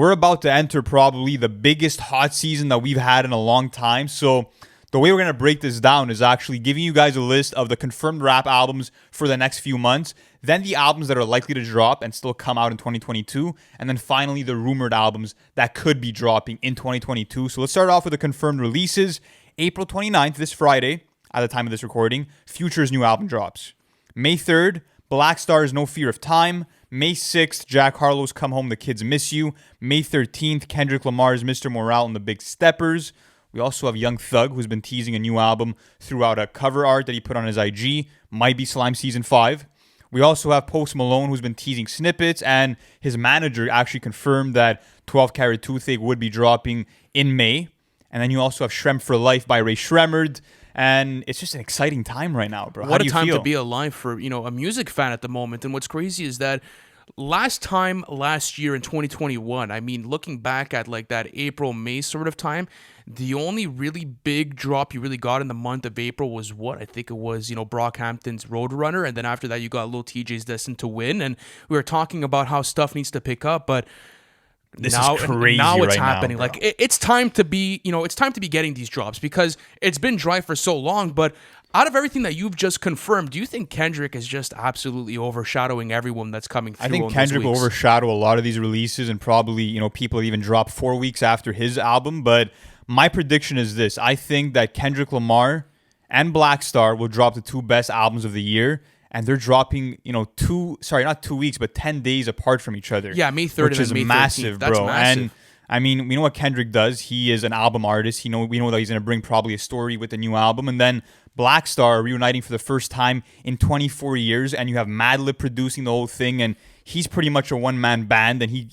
We're about to enter probably the biggest hot season that we've had in a long time. So the way we're going to break this down is actually giving you guys a list of the confirmed rap albums for the next few months, then the albums that are likely to drop and still come out in 2022, and then finally the rumored albums that could be dropping in 2022. So let's start off with the confirmed releases. April 29th, this Friday, at the time of this recording, Future's new album drops. May 3rd, Black Star's No Fear of Time. May 6th, Jack Harlow's Come Home, The Kids Miss You. May 13th, Kendrick Lamar's Mr. Morale and the Big Steppers. We also have Young Thug, who's been teasing a new album throughout a cover art that he put on his IG. Might be Slime Season 5. We also have Post Malone, who's been teasing snippets, and his manager actually confirmed that 12 Carat Toothache would be dropping in May. And then you also have Shrem for Life by Ray Shremmerd. And it's just an exciting time right now, bro. What a time to be alive for, a music fan at the moment. And what's crazy is that last year in 2021, I mean, looking back at like that April, May sort of time, the only really big drop you really got in the month of April was what? I think it was, Brockhampton's Roadrunner. And then after that, you got Lil TJ's Destined to Win. And we were talking about how stuff needs to pick up, but this is crazy. Now it's right happening. Now, like it's time to be, it's time to be getting these drops because it's been dry for so long. But out of everything that you've just confirmed, do you think Kendrick is just absolutely overshadowing everyone that's coming through? I think Kendrick will overshadow a lot of these releases, and probably people even drop 4 weeks after his album. But my prediction is this: I think that Kendrick Lamar and Black Star will drop the two best albums of the year. And they're dropping, not 2 weeks, but 10 days apart from each other. Yeah, May 3rd which is May 13th. massive, bro. That's massive. And I mean, we know what Kendrick does. He is an album artist. We know that he's going to bring probably a story with the new album. And then Black Star reuniting for the first time in 24 years. And you have Madlib producing the whole thing. And he's pretty much a one-man band. And he,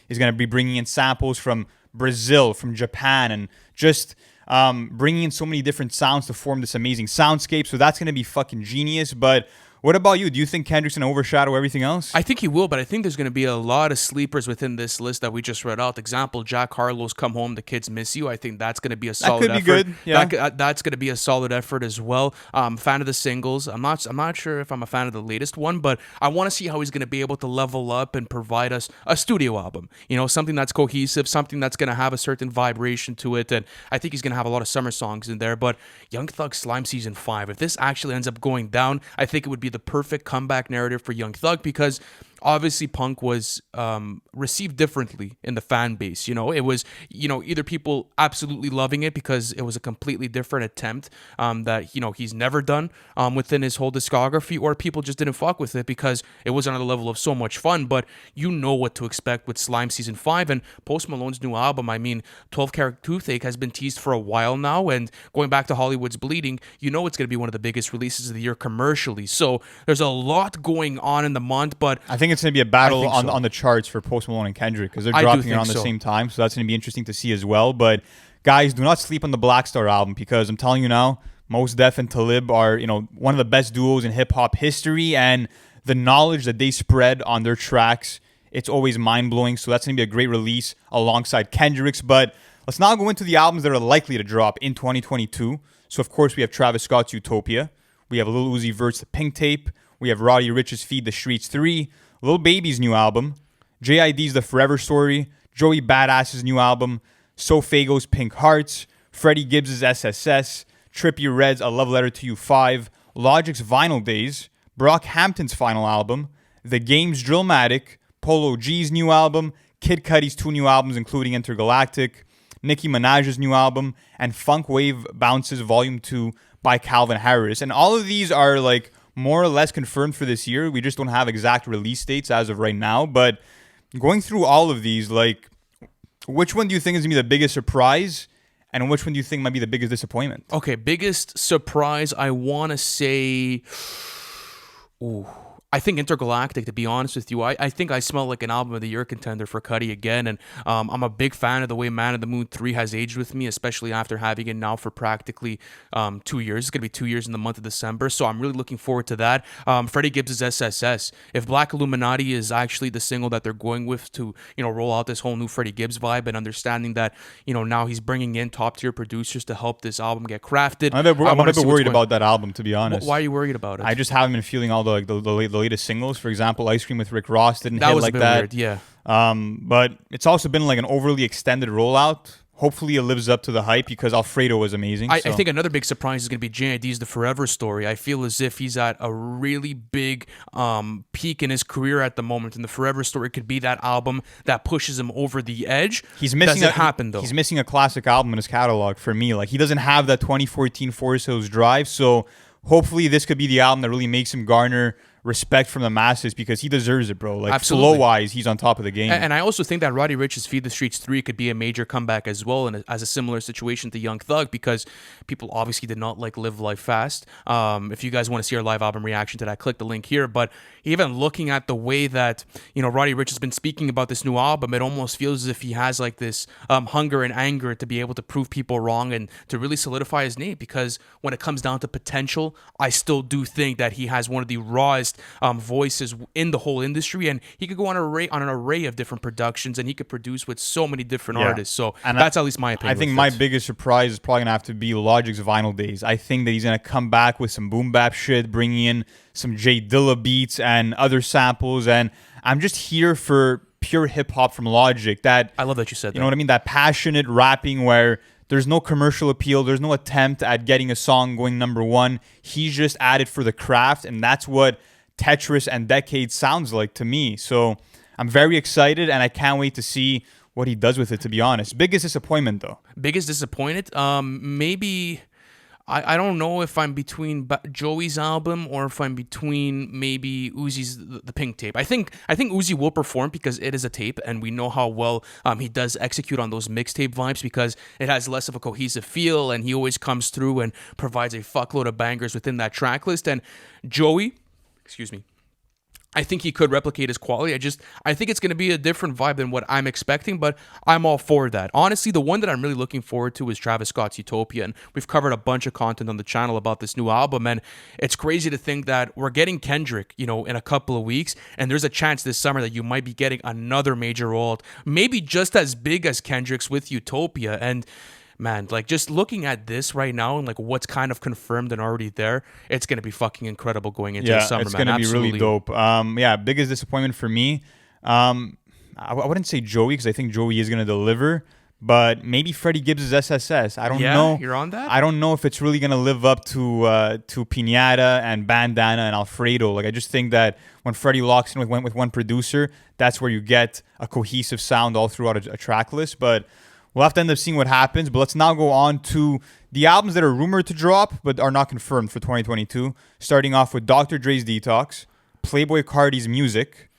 is going to be bringing in samples from Brazil, from Japan, and just bringing in so many different sounds to form this amazing soundscape. So that's going to be fucking genius. But what about you? Do you think Kendrick's going to overshadow everything else? I think he will, but I think there's going to be a lot of sleepers within this list that we just read out. Example, Jack Harlow's Come Home, The Kids Miss You. I think that's going to be a solid effort. That could be good. Yeah. That's going to be a solid effort as well. Fan of the singles. I'm not sure if I'm a fan of the latest one, but I want to see how he's going to be able to level up and provide us a studio album. Something that's cohesive, something that's going to have a certain vibration to it, and I think he's going to have a lot of summer songs in there. But Young Thug Slime Season 5, if this actually ends up going down, I think it would be the perfect comeback narrative for Young Thug because obviously Punk was received differently in the fan base. It was, either people absolutely loving it because it was a completely different attempt that, he's never done within his whole discography, or people just didn't fuck with it because it was on the level of so much fun. But you know what to expect with Slime Season 5 and Post Malone's new album. I mean, 12 Carat Toothache has been teased for a while now, and going back to Hollywood's Bleeding, it's going to be one of the biggest releases of the year commercially. So there's a lot going on in the month, but I think it's going to be a battle on the charts for Post Malone and Kendrick because they're dropping around the same time. So that's going to be interesting to see as well. But guys, do not sleep on the Black Star album because I'm telling you now, Mos Def and Talib are, one of the best duos in hip hop history, and the knowledge that they spread on their tracks, it's always mind blowing. So that's going to be a great release alongside Kendrick's. But let's now go into the albums that are likely to drop in 2022. So of course we have Travis Scott's Utopia. We have Lil Uzi Vert's The Pink Tape. We have Roddy Ricch's Feed the Streets 3. Lil Baby's new album, J.I.D's The Forever Story, Joey Badass's new album, Sofago's Pink Hearts, Freddie Gibbs' SSS, Trippie Redd's A Love Letter to You 5, Logic's Vinyl Days, Brockhampton's final album, The Game's Drillmatic, Polo G's new album, Kid Cudi's 2 new albums including Intergalactic, Nicki Minaj's new album, and Funk Wave Bounces Volume 2 by Calvin Harris. And all of these are like more or less confirmed for this year. We just don't have exact release dates as of right now. But going through all of these, like, which one do you think is going to be the biggest surprise? And which one do you think might be the biggest disappointment? Okay, biggest surprise, I want to say... Ooh, I think Intergalactic, to be honest with you. I think I smell like an album of the year contender for Cudi again. And I'm a big fan of the way Man of the Moon 3 has aged with me, especially after having it now for practically 2 years. It's going to be 2 years in the month of December. So I'm really looking forward to that. Freddie Gibbs' SSS. If Black Illuminati is actually the single that they're going with to, roll out this whole new Freddie Gibbs vibe, and understanding that, now he's bringing in top tier producers to help this album get crafted. I'm a bit worried about that album, to be honest. Why are you worried about it? I just haven't been feeling all the latest singles. For example, Ice Cream with Rick Ross didn't That hit was like a bit that. weird, yeah. But it's also been like an overly extended rollout. Hopefully it lives up to the hype because Alfredo was amazing. I think another big surprise is going to be J.I.D's The Forever Story. I feel as if he's at a really big peak in his career at the moment, and The Forever Story could be that album that pushes him over the edge. He's missing Does it happen, though? He's missing a classic album in his catalog for me. Like, he doesn't have that 2014 Forest Hills Drive, so hopefully this could be the album that really makes him garner respect from the masses because he deserves it, bro. Like, flow-wise, he's on top of the game. And I also think that Roddy Ricch's Feed the Streets 3 could be a major comeback as well, and as a similar situation to Young Thug, because people obviously did not like Live Life Fast. If you guys want to see our live album reaction to that, click the link here. But even looking at the way that, Roddy Ricch has been speaking about this new album, it almost feels as if he has like this hunger and anger to be able to prove people wrong and to really solidify his name, because when it comes down to potential, I still do think that he has one of the rawest voices in the whole industry, and he could go on an array of different productions, and he could produce with so many different artists. So and that's at least my opinion. I think my biggest surprise is probably gonna have to be Logic's Vinyl Days. I think that he's gonna come back with some boom bap shit, bringing in some J Dilla beats and other samples, and I'm just here for pure hip hop from Logic. That I love that you said that. You know what I mean? That passionate rapping where there's no commercial appeal. There's no attempt at getting a song going number one. He's just at it for the craft, and that's what Tetris and Decade sounds like to me. So I'm very excited, and I can't wait to see what he does with it, to be honest. Biggest disappointment, though? Biggest disappointed? Maybe... I don't know if I'm between Joey's album or if I'm between maybe Uzi's the Pink Tape. I think Uzi will perform because it is a tape, and we know how well he does execute on those mixtape vibes because it has less of a cohesive feel, and he always comes through and provides a fuckload of bangers within that track list. And Joey, I think he could replicate his quality. I think it's going to be a different vibe than what I'm expecting, but I'm all for that. Honestly, the one that I'm really looking forward to is Travis Scott's Utopia, and we've covered a bunch of content on the channel about this new album, and it's crazy to think that we're getting Kendrick, in a couple of weeks, and there's a chance this summer that you might be getting another major rollout, maybe just as big as Kendrick's with Utopia. And man, like, just looking at this right now and like what's kind of confirmed and already there, it's going to be fucking incredible going into the summer, it's going to be really dope. Biggest disappointment for me. I wouldn't say Joey because I think Joey is going to deliver, but maybe Freddie Gibbs' SSS. I don't know. You're on that? I don't know if it's really going to live up to Pinata and Bandana and Alfredo. Like, I just think that when Freddie locks in with one producer, that's where you get a cohesive sound all throughout a track list. But we'll have to end up seeing what happens, but let's now go on to the albums that are rumored to drop but are not confirmed for 2022. Starting off with Dr. Dre's Detox, Playboi Carti's Music,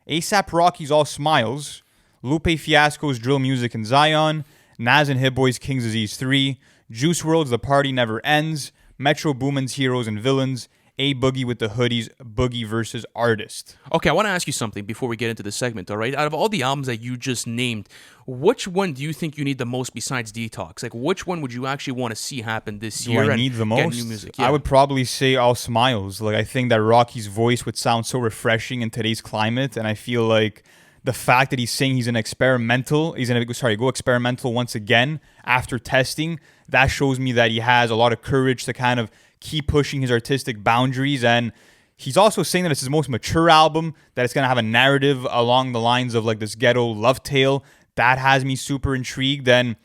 A$AP Rocky's All Smiles, Lupe Fiasco's Drill Music in Zion, Nas and Hit Boy's King's Disease 3, Juice WRLD's The Party Never Ends, Metro Boomin's Heroes and Villains, A Boogie with the Hoodies, Boogie versus Artist. Okay, I want to ask you something before we get into this segment, all right? Out of all the albums that you just named, which one do you think you need the most besides Detox? Like, which one would you actually want to see happen this year? Do I need the most? New music? I would probably say All Smiles. Like, I think that Rocky's voice would sound so refreshing in today's climate, and I feel like the fact that he's saying he's going to go experimental once again after testing, that shows me that he has a lot of courage to kind of keep pushing his artistic boundaries. And he's also saying that it's his most mature album, that it's going to have a narrative along the lines of like this ghetto love tale. That has me super intrigued, and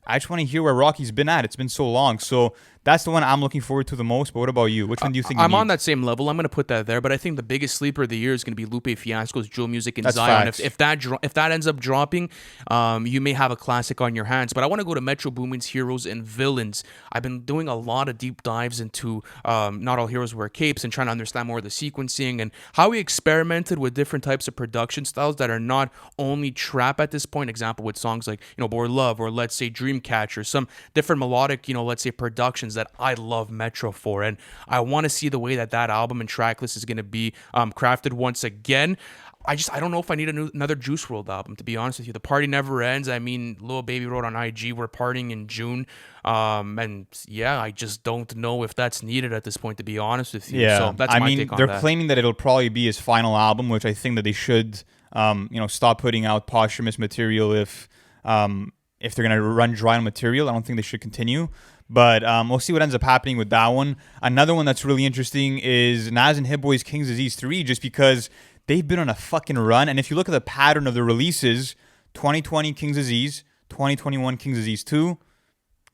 I just want to hear where Rocky's been at. It's been so long. So that's the one I'm looking forward to the most. But what about you? Which one do you think I'm on that same level. I'm going to put that there. But I think the biggest sleeper of the year is going to be Lupe Fiasco's Drill Music in Zion. If that ends up dropping, you may have a classic on your hands. But I want to go to Metro Boomin's Heroes and Villains. I've been doing a lot of deep dives into Not All Heroes Wear Capes and trying to understand more of the sequencing and how he experimented with different types of production styles that are not only trap at this point. Example with songs like, More Love, or let's say Dreamcatcher, some different melodic, let's say productions that I love Metro for, and I want to see the way that album and track list is going to be crafted once again. I don't know if I need another Juice WRLD album, to be honest with you. The Party Never Ends. I mean, Lil Baby wrote on IG, we're partying in June. And yeah, I just don't know if that's needed at this point, to be honest with you. Yeah, so that's my take on they're that. claiming that it'll probably be his final album, which I think that they should, stop putting out posthumous material if they're going to run dry on material. I don't think they should continue. But we'll see what ends up happening with that one. Another one that's really interesting is Nas and Hit Boy's King's Disease 3, just because they've been on a fucking run. And if you look at the pattern of the releases, 2020 King's Disease, 2021 King's Disease 2,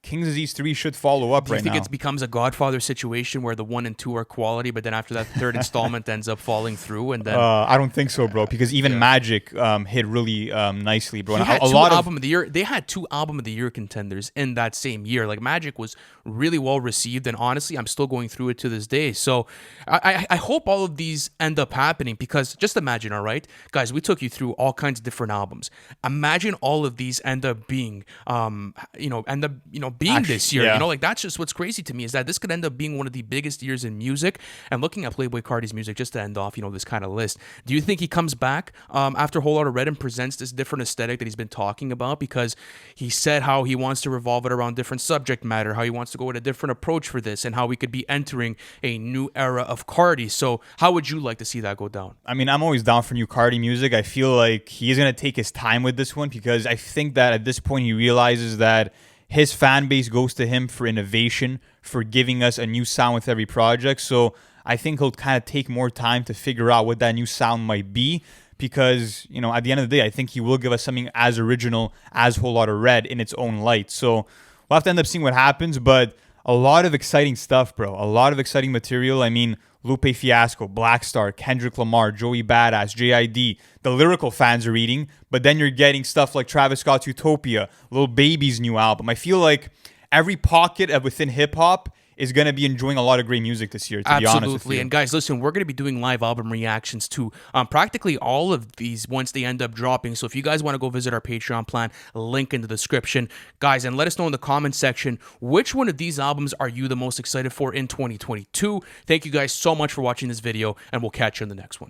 King's Disease 3 should follow up right now. Do you think it becomes a Godfather situation where the 1 and 2 are quality, but then after that third installment ends up falling through? And then I don't think so, bro, because even Magic hit really nicely, bro. He had two album of the year. They had 2 album of the year contenders in that same year. Like, Magic was really well received, and honestly, I'm still going through it to this day. So I hope all of these end up happening, because just imagine, all right, guys, we took you through all kinds of different albums. Imagine all of these end up being, being this year. Like, that's just what's crazy to me, is that this could end up being one of the biggest years in music. And looking at Playboi Carti's music, just to end off, this kind of list, do you think he comes back after Whole Lotta Red and presents this different aesthetic that he's been talking about? Because he said how he wants to revolve it around different subject matter, how he wants to go with a different approach for this, and how we could be entering a new era of Carti. So how would you like to see that go down? I mean, I'm always down for new Carti music. I feel like he's going to take his time with this one, because I think that at this point he realizes that his fan base goes to him for innovation, for giving us a new sound with every project. So I think he'll kind of take more time to figure out what that new sound might be, because, at the end of the day, I think he will give us something as original as Whole Lotta Red in its own light. So we'll have to end up seeing what happens, but a lot of exciting stuff, bro. A lot of exciting material. I mean, Lupe Fiasco, Black Star, Kendrick Lamar, Joey Badass, J.I.D. The lyrical fans are eating, but then you're getting stuff like Travis Scott's Utopia, Lil Baby's new album. I feel like every pocket within hip-hop is going to be enjoying a lot of great music this year, to be honest with you. Absolutely. And guys, listen, we're going to be doing live album reactions to practically all of these once they end up dropping. So if you guys want to go visit our Patreon plan, link in the description. Guys, and let us know in the comment section, which one of these albums are you the most excited for in 2022? Thank you guys so much for watching this video, and we'll catch you in the next one.